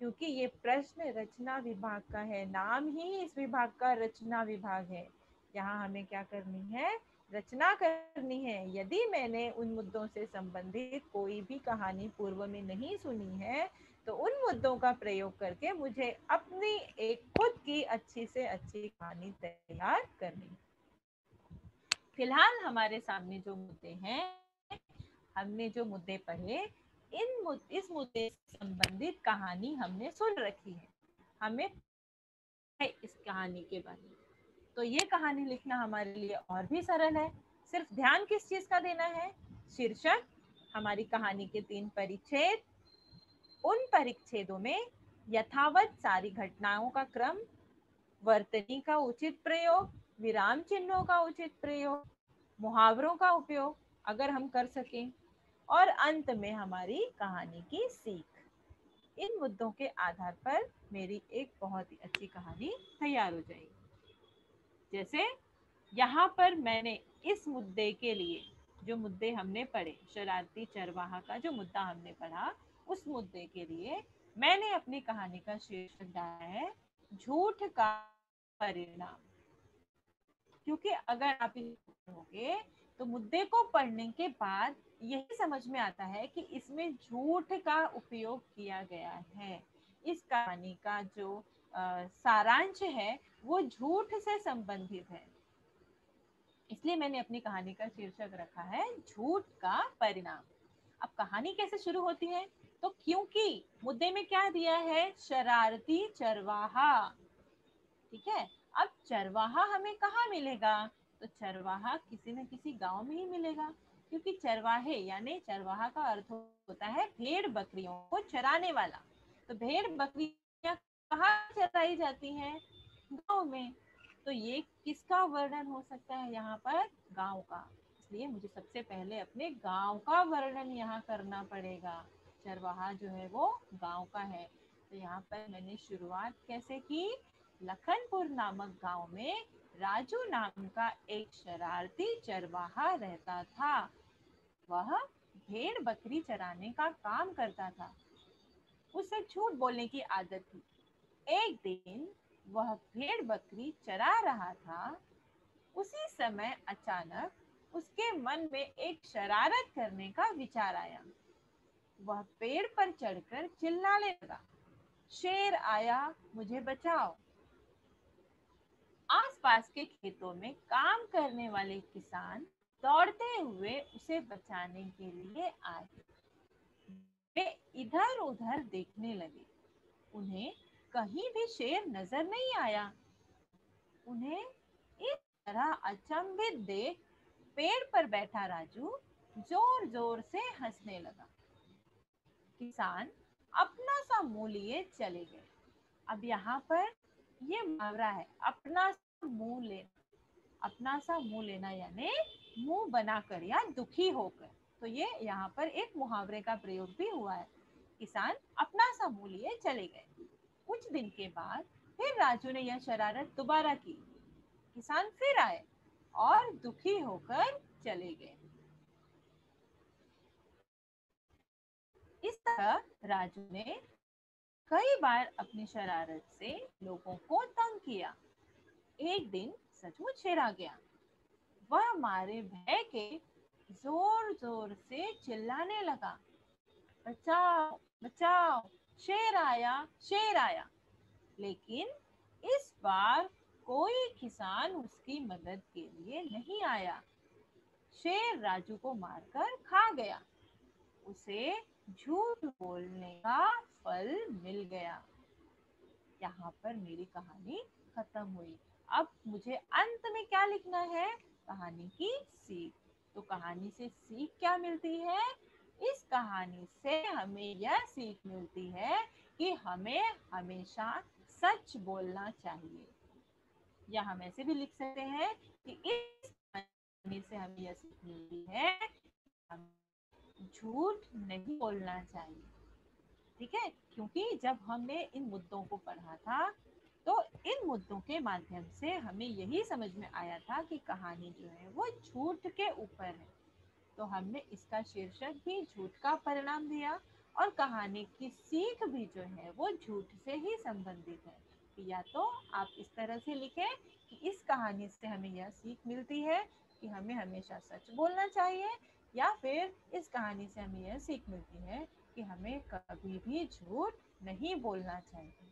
क्योंकि ये प्रश्न रचना विभाग का है, नाम ही इस विभाग का रचना विभाग है, यहाँ हमें क्या करनी है, रचना करनी है। यदि मैंने उन मुद्दों से संबंधित कोई भी कहानी पूर्व में नहीं सुनी है तो उन मुद्दों का प्रयोग करके मुझे अपनी एक खुद की अच्छी से अच्छी कहानी तैयार करनी है। फिलहाल हमारे सामने जो मुद्दे हैं, हमने जो मुद्दे पढ़े, इस मुद्दे से संबंधित कहानी हमने सुन रखी है, हमें है इस कहानी के बारे में। तो ये कहानी लिखना हमारे लिए और भी सरल है। सिर्फ ध्यान किस चीज का देना है, शीर्षक, हमारी कहानी के 3 परिच्छेद, उन परिच्छेदों में यथावत सारी घटनाओं का क्रम, वर्तनी का उचित प्रयोग, विराम चिन्हों का उचित प्रयोग, मुहावरों का उपयोग अगर हम कर सकें, और अंत में हमारी कहानी की सीख। इन मुद्दों के आधार पर मेरी एक बहुत ही अच्छी कहानी तैयार हो जाएगी। जैसे यहाँ पर मैंने इस मुद्दे के लिए, जो मुद्दे हमने पढ़े, शरारती चरवाहा का जो मुद्दा हमने पढ़ा, उस मुद्दे के लिए मैंने अपनी कहानी का शीर्षक डाला है, झूठ का परिणाम। क्योंकि अगर आप इसे पढ़ोगे तो मुद्दे को पढ़ने के बाद यही समझ में आता है कि इसमें झूठ का उपयोग किया गया है। इस कहानी का जो सारांश है वो झूठ से संबंधित है, इसलिए मैंने अपनी कहानी का शीर्षक रखा है झूठ का परिणाम। अब कहानी कैसे शुरू होती है, तो क्योंकि मुद्दे में क्या दिया है, शरारती चरवाहा। ठीक है, अब चरवाहा हमें कहाँ मिलेगा, तो चरवाहा किसी न किसी गांव में ही मिलेगा, क्योंकि चरवाहे यानी चरवाहा का अर्थ होता है भेड़ बकरियों को चराने वाला। तो भेड़ बकरियां कहाँ चराई जाती हैं, गांव में। तो ये किसका वर्णन हो सकता है यहाँ पर, गांव का। इसलिए मुझे सबसे पहले अपने गांव का वर्णन यहाँ करना पड़ेगा। चरवाहा जो है वो गांव का है। तो यहाँ पर मैंने शुरुआत कैसे की, लखनपुर नामक गांव में राजू नाम का एक शरारती चरवाहा रहता था। वह भेड़ बकरी चराने का काम करता था। उसे झूठ बोलने की आदत थी। एक दिन वह भेड़ बकरी चरा रहा था। उसी समय अचानक उसके मन में एक शरारत करने का विचार आया। वह पेड़ पर चढ़कर चिल्लाने लगा, शेर आया मुझे बचाओ। आसपास के खेतों में काम करने वाले किसान दौड़ते हुए उसे बचाने के लिए आए। वे इधर उधर देखने लगे, उन्हें कहीं भी शेर नजर नहीं आया। उन्हें इस तरह अचंभित देख पेड़ पर बैठा राजू जोर जोर से हंसने लगा। किसान अपना सा मुंह लिए चले गए। अब यहाँ पर ये मुहावरा है, अपना सा मुंह लेना। अपना सा मुंह लेना यानी मुंह बनाकर या दुखी होकर। तो ये यहाँ पर एक मुहावरे का प्रयोग भी हुआ है। किसान अपना सा मुंह लिए चले गए। कुछ दिन के बाद फिर राजू ने यह शरारत दोबारा की। किसान फिर आए और दुखी होकर चले गए। इस तरह राजू ने कई बार अपनी शरारत से लोगों को तंग किया। एक दिन सचमुच शेर आ गया। वह मारे भय के जोर जोर से चिल्लाने लगा, बचाओ बचाओ, शेर आया शेर आया। लेकिन इस बार कोई किसान उसकी मदद के लिए नहीं आया। शेर राजू को मारकर खा गया। उसे झूठ बोलने का फल मिल गया। यहाँ पर मेरी कहानी खत्म हुई। अब मुझे अंत में क्या लिखना है? कहानी की सीख। तो कहानी से सीख क्या मिलती है? इस कहानी से हमें यह सीख मिलती है कि हमें हमेशा सच बोलना चाहिए। या हम ऐसे भी लिख सकते हैं कि इस कहानी से हमें यह सीख मिलती है, हमें झूठ नहीं बोलना चाहिए। ठीक है, क्योंकि जब हमने इन मुद्दों को पढ़ा था तो इन मुद्दों के माध्यम से हमें यही समझ में आया था कि कहानी जो है वो झूठ के ऊपर है। तो हमने इसका शीर्षक भी झूठ का परिणाम दिया और कहानी की सीख भी जो है वो झूठ से ही संबंधित है। या तो आप इस तरह से लिखें कि इस कहानी से हमें यह सीख मिलती है कि हमें हमेशा सच बोलना चाहिए, या फिर इस कहानी से हमें यह सीख मिलती है कि हमें कभी भी झूठ नहीं बोलना चाहिए।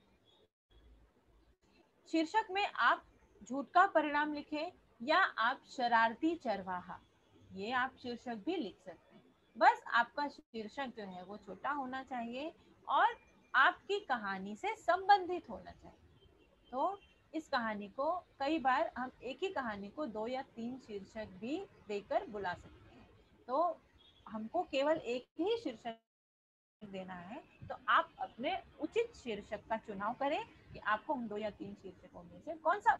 शीर्षक में आप झूठ का परिणाम लिखें या आप शरारती चरवाहा, ये आप शीर्षक भी लिख सकते हैं। बस आपका शीर्षक जो है वो छोटा होना चाहिए और आपकी कहानी से संबंधित होना चाहिए। तो इस कहानी को कई बार हम एक ही कहानी को 2 या 3 शीर्षक भी देकर बुला सकते हैं। तो हमको केवल एक ही शीर्षक देना है, तो आप अपने उचित शीर्षक का चुनाव करें कि आपको उन 2 या 3 शीर्षकों में से कौन सा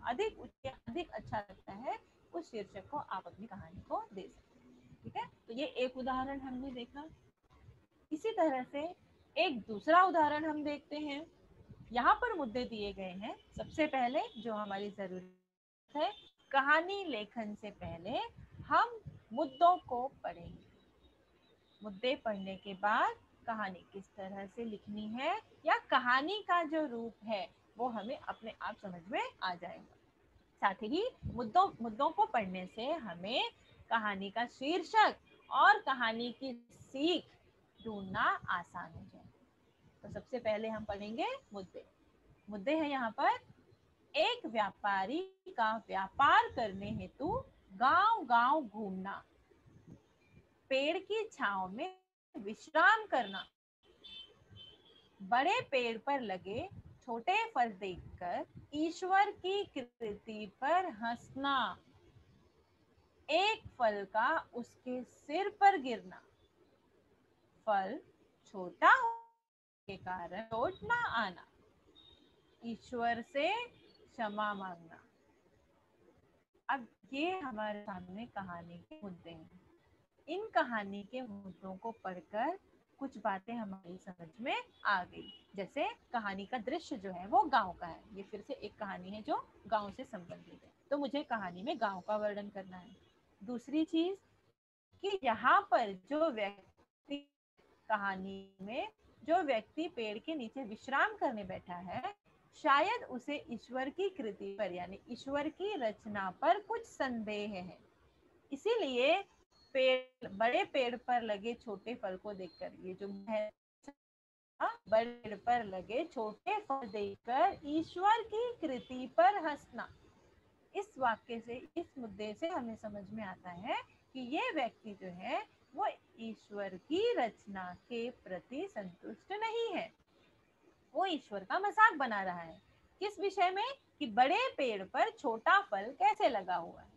अधिक अच्छा लगता है। उस शीर्षक को आप अपनी कहानी को दे सकते हैं। ठीक है, तो ये एक उदाहरण हमने देखा। इसी तरह से एक दूसरा उदाहरण हम देखते हैं। यहाँ पर मुद्दे दिए गए हैं। सबसे पहले जो हमारी जरूरत है, कहानी लेखन से पहले हम मुद्दों को पढ़ेंगे। मुद्दे पढ़ने के बाद कहानी किस तरह से लिखनी है या कहानी का जो रूप है वो हमें अपने आप समझ में आ जाएगा। साथ ही मुद्दों को पढ़ने से हमें कहानी का शीर्षक और कहानी की सीख ढूंढना आसान हो जाएगा। तो सबसे पहले हम पढ़ेंगे मुद्दे। मुद्दे हैं यहाँ पर, एक व्यापारी का व्यापार करने हेतु गांव गांव घूमना, पेड़ की छांव में विश्राम करना, बड़े पेड़ पर लगे छोटे फल देखकर ईश्वर की कृति पर हंसना, एक फल का उसके सिर पर गिरना, फल छोटा होने के कारण चोट ना आना, ईश्वर से क्षमा मांगना। अब ये हमारे सामने कहानी के मुद्दे हैं। इन कहानी के मुद्दों को पढ़कर कुछ बातें हमारी समझ में आ गई। जैसे कहानी का दृश्य जो है वो गांव का है। ये फिर से एक कहानी है जो गांव से संबंधित है, तो मुझे कहानी में गांव का वर्णन करना है। दूसरी चीज कि यहाँ पर जो व्यक्ति कहानी में जो व्यक्ति पेड़ के नीचे विश्राम करने बैठा है, शायद उसे ईश्वर की कृति पर यानी ईश्वर की रचना पर कुछ संदेह है। इसीलिए बड़े पेड़ पर लगे छोटे फल को देखकर ये जो है बड़े पेड़ पर लगे छोटे फल देखकर ईश्वर की कृति पर हंसना। इस वाक्य से, इस मुद्दे से हमें समझ में आता है कि ये व्यक्ति जो है वो ईश्वर की रचना के प्रति संतुष्ट नहीं है, वो ईश्वर का मजाक बना रहा है। किस विषय में? कि बड़े पेड़ पर छोटा फल कैसे लगा हुआ है,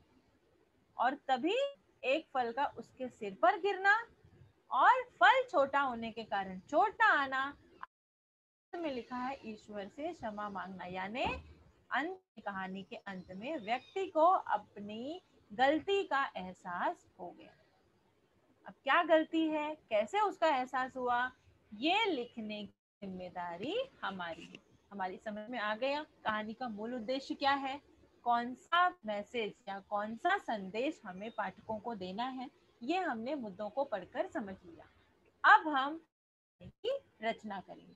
और तभी एक फल का उसके सिर पर गिरना और फल छोटा होने के कारण चोट ना आना। में लिखा है ईश्वर से क्षमा मांगना, यानी अंत कहानी के अंत में व्यक्ति को अपनी गलती का एहसास हो गया। अब क्या गलती है, कैसे उसका एहसास हुआ, ये लिखने की जिम्मेदारी हमारी है। हमारी समझ में आ गया कहानी का मूल उद्देश्य क्या है, कौन सा मैसेज या कौन सा संदेश हमें पाठकों को देना है, ये हमने मुद्दों को पढ़कर समझ लिया। अब हम की रचना करेंगे।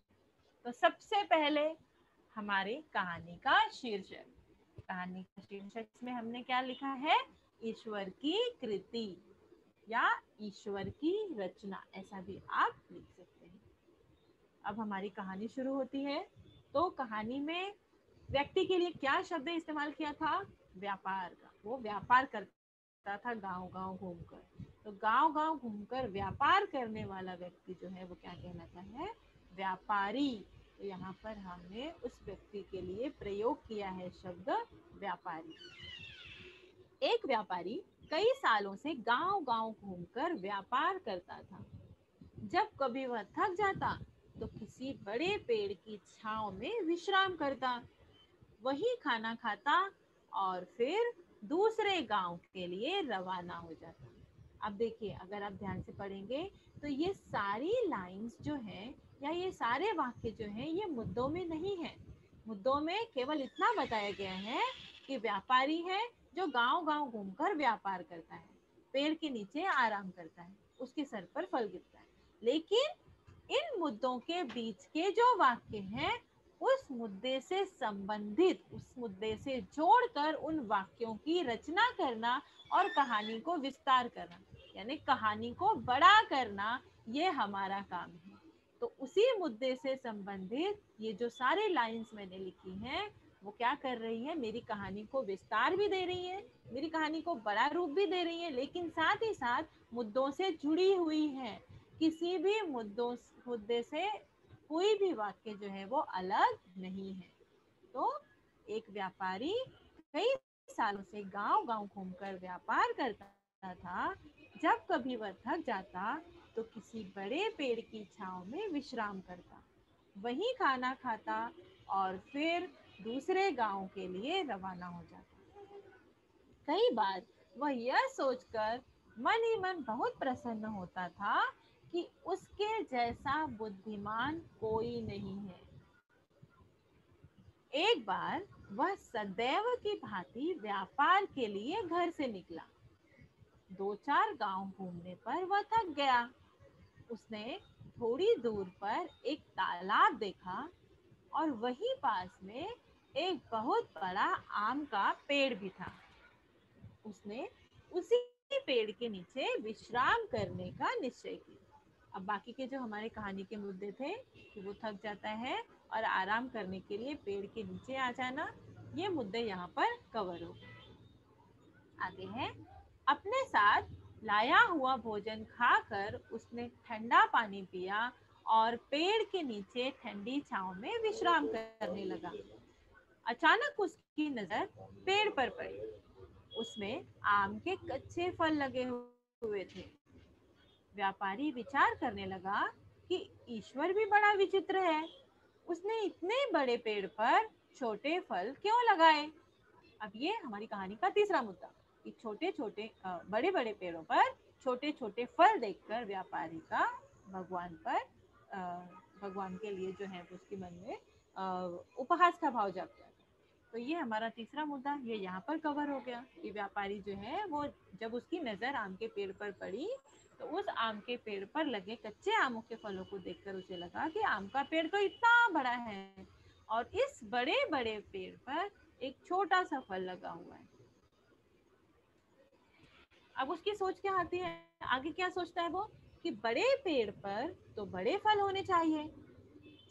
तो सबसे पहले हमारी कहानी का शीर्षक, कहानी का शीर्षक में हमने क्या लिखा है, ईश्वर की कृति या ईश्वर की रचना, ऐसा भी आप लिख सकते हैं। अब हमारी कहानी शुरू होती है। तो कहानी में व्यक्ति के लिए क्या शब्द इस्तेमाल किया था, व्यापार का। वो व्यापार करता था गांव गांव घूमकर। तो गांव गांव घूमकर व्यापार करने वाला व्यक्ति जो है वो क्या कहलाता है, व्यापारी। तो यहाँ पर हमने उस व्यक्ति के लिए प्रयोग किया है शब्द व्यापारी। एक व्यापारी कई सालों से गांव गांव घूमकर व्यापार करता था। जब कभी वह थक जाता तो किसी बड़े पेड़ की छांव में विश्राम करता, वही खाना खाता और फिर दूसरे गांव के लिए रवाना हो जाता। अब देखिए, अगर आप ध्यान से पढ़ेंगे तो ये सारी लाइंस जो हैं या ये सारे वाक्य जो हैं ये मुद्दों में नहीं है। मुद्दों में केवल इतना बताया गया है कि व्यापारी है जो गांव गांव घूमकर व्यापार करता है, पेड़ के नीचे आराम करता है, उसके सर पर फल गिरता है। लेकिन इन मुद्दों के बीच के जो वाक्य हैं उस मुद्दे से संबंधित, उस मुद्दे से जोड़कर उन वाक्यों की रचना करना और कहानी को विस्तार करना, यानी कहानी को बड़ा करना, ये हमारा काम है। तो उसी मुद्दे से संबंधित ये जो सारे लाइंस मैंने लिखी हैं वो क्या कर रही है, मेरी कहानी को विस्तार भी दे रही है, मेरी कहानी को बड़ा रूप भी दे रही है, लेकिन साथ ही साथ मुद्दों से जुड़ी हुई है। किसी भी मुद्दे से कोई भी वाक्य जो है वो अलग नहीं है। तो एक व्यापारी कई सालों से गांव गांव घूमकर व्यापार करता था। जब कभी वह थक जाता तो किसी बड़े पेड़ की छांव में विश्राम करता, वहीं खाना खाता और फिर दूसरे गांव के लिए रवाना हो जाता। कई बार वह यह सोचकर मन ही मन बहुत प्रसन्न होता था कि उसके जैसा बुद्धिमान कोई नहीं है। एक बार वह सदैव की भांति व्यापार के लिए घर से निकला। दो चार गांव घूमने पर वह थक गया। उसने थोड़ी दूर पर एक तालाब देखा और वहीं पास में एक बहुत बड़ा आम का पेड़ भी था। उसने उसी पेड़ के नीचे विश्राम करने का निश्चय किया। अब बाकी के जो हमारे कहानी के मुद्दे थे कि वो थक जाता है और आराम करने के लिए पेड़ के नीचे आ जाना, ये मुद्दे यहाँ पर कवर हो गए। आगे है, अपने साथ लाया हुआ भोजन खाकर उसने ठंडा पानी पिया और पेड़ के नीचे ठंडी छांव में विश्राम करने लगा। अचानक उसकी नजर पेड़ पर पड़ी। उसमें आम के कच्चे फल लगे हुए थे। व्यापारी विचार करने लगा कि ईश्वर भी बड़ा विचित्र है, उसने इतने बड़े पेड़ पर छोटे फल क्यों लगाए। अब ये हमारी कहानी का तीसरा मुद्दा कि छोटे छोटे बड़े बड़े पेड़ों पर छोटे छोटे फल देखकर व्यापारी का भगवान पर भगवान के लिए जो है उसके मन में उपहास का भाव जागता है। तो ये हमारा तीसरा मुद्दा ये यहाँ पर कवर हो गया कि व्यापारी जो है वो जब उसकी नजर आम के पेड़ पर पड़ी तो उस आम के पेड़ पर लगे कच्चे आमों के फलों को देखकर उसे लगा कि आम का पेड़ तो इतना बड़ा है और इस बड़े बड़े पेड़ पर एक छोटा सा फल लगा हुआ है। अब उसकी सोच क्या आती है, आगे क्या सोचता है वो कि बड़े पेड़ पर तो बड़े फल होने चाहिए,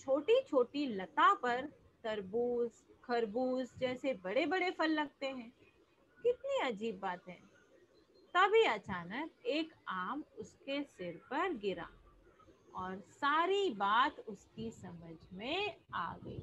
छोटी छोटी लता पर तरबूज, खरबूज जैसे बड़े बड़े फल लगते हैं। कितनी अजीब बात है। तभी अचानक एक आम उसके सिर पर गिरा और सारी बात उसकी समझ में आ गई।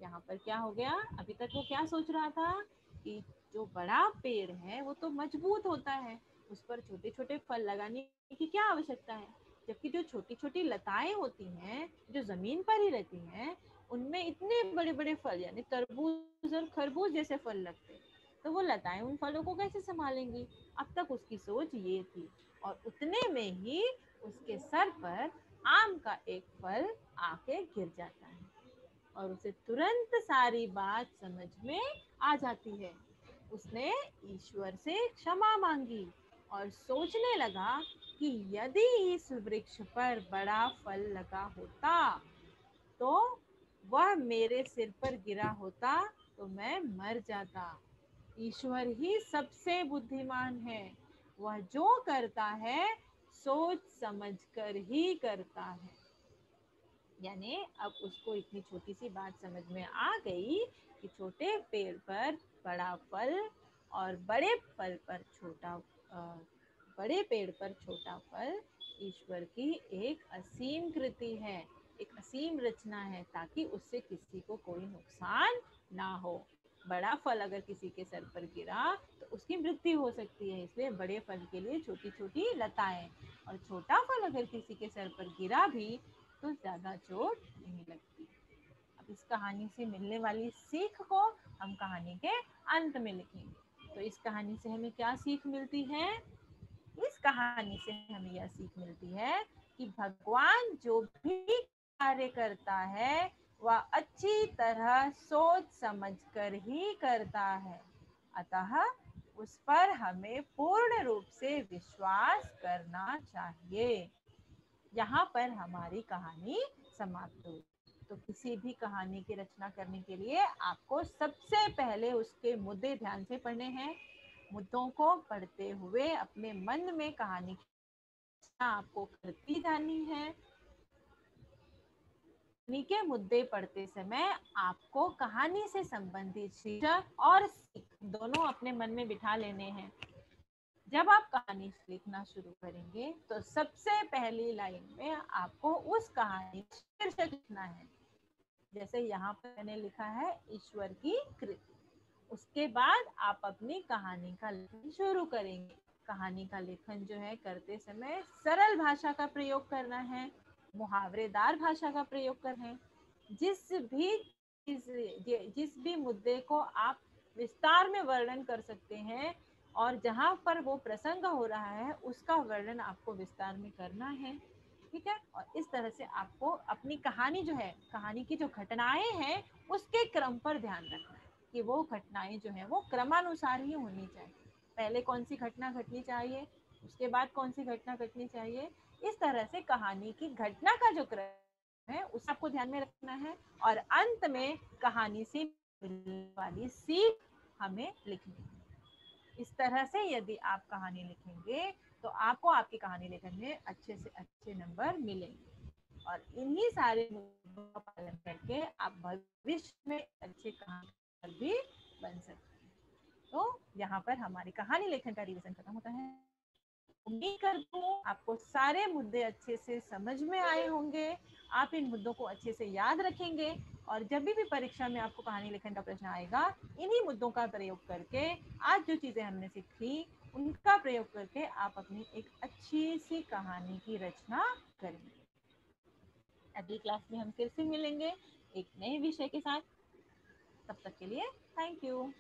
यहाँ पर क्या हो गया, अभी तक वो क्या सोच रहा था कि जो बड़ा पेड़ है वो तो मजबूत होता है, उस पर छोटे छोटे फल लगाने की क्या आवश्यकता है, जबकि जो छोटी छोटी लताएं होती हैं जो जमीन पर ही रहती हैं उनमें इतने बड़े बड़े फल यानी तरबूज और खरबूज जैसे फल लगते हैं। तो वो लताएं उन फलों को कैसे संभालेंगी। अब तक उसकी सोच ये थी और उतने में ही उसके सर पर आम का एक फल आके गिर जाता है और उसे तुरंत सारी बात समझ में आ जाती है। उसने ईश्वर से क्षमा मांगी और सोचने लगा कि यदि इस वृक्ष पर बड़ा फल लगा होता तो वह मेरे सिर पर गिरा होता तो मैं मर जाता। ईश्वर ही सबसे बुद्धिमान है, वह जो करता है सोच समझ कर ही करता है। यानी अब उसको इतनी छोटी सी बात समझ में आ गई कि छोटे पेड़ पर बड़ा फल और बड़े फल पर छोटा बड़े पेड़ पर छोटा फल ईश्वर की एक असीम कृति है, एक असीम रचना है ताकि उससे किसी को कोई नुकसान ना हो। बड़ा फल अगर किसी के सर पर गिरा तो उसकी मृत्यु हो सकती है, इसलिए बड़े फल के लिए छोटी छोटी लताएं, और छोटा फल अगर किसी के सर पर गिरा भी तो ज्यादा चोट नहीं लगती। अब इस कहानी से मिलने वाली सीख को हम कहानी के अंत में लिखेंगे। तो इस कहानी से हमें क्या सीख मिलती है। इस कहानी से हमें यह सीख मिलती है कि भगवान जो भी कार्य करता है वह अच्छी तरह सोच समझ कर ही करता है, अतः उस पर हमें पूर्ण रूप से विश्वास करना चाहिए। यहाँ पर हमारी कहानी समाप्त हुई। तो किसी भी कहानी की रचना करने के लिए आपको सबसे पहले उसके मुद्दे ध्यान से पढ़ने हैं। मुद्दों को पढ़ते हुए अपने मन में कहानी की रचना आपको करती जानी है। कहानी के मुद्दे पढ़ते समय आपको कहानी से संबंधित शीर्षक और सीख दोनों अपने मन में बिठा लेने हैं। जब आप कहानी लिखना शुरू करेंगे तो सबसे पहली लाइन में आपको उस कहानी का शीर्षक लिखना है। जैसे यहाँ पर मैंने लिखा है ईश्वर की कृति। उसके बाद आप अपनी कहानी का लेखन शुरू करेंगे। कहानी का लेखन जो है करते समय सरल भाषा का प्रयोग करना है, मुहावरेदार भाषा का प्रयोग करना है। जिस भी जिस भी मुद्दे को आप विस्तार में वर्णन कर सकते हैं और जहां पर वो प्रसंग हो रहा है उसका वर्णन आपको विस्तार में करना है। ठीक है, और इस तरह से आपको अपनी कहानी जो है, कहानी की जो घटनाएं हैं उसके क्रम पर ध्यान रखना है कि वो घटनाएं जो है वो क्रमानुसार ही होनी चाहिए। पहले कौन सी घटना घटनी चाहिए, उसके बाद कौन सी घटना घटनी चाहिए। इस तरह से कहानी की घटना का जो क्रम है उसे आपको ध्यान में रखना है और अंत में कहानी से मिलने वाली सीख हमें लिखनी है। इस तरह से यदि आप कहानी लिखेंगे तो आपको आपकी कहानी लेखन में अच्छे से अच्छे नंबर मिलेंगे और इन्हीं सारे मुद्दों का पालन करके आप भविष्य में अच्छे कहानीकार भी बन सकते हैं। तो यहाँ पर हमारी कहानी लेखन का रिवीजन खत्म होता है। उम्मीद करती हूँ आपको सारे मुद्दे अच्छे से समझ में आए होंगे। आप इन मुद्दों को अच्छे से याद रखेंगे और जब भी परीक्षा में आपको कहानी लेखन का प्रश्न आएगा इन्हीं मुद्दों का प्रयोग करके आज जो चीजें हमने सीखी उनका प्रयोग करके आप अपनी एक अच्छी सी कहानी की रचना करेंगे। अगली क्लास में हम फिर से मिलेंगे एक नए विषय के साथ। तब तक के लिए थैंक यू।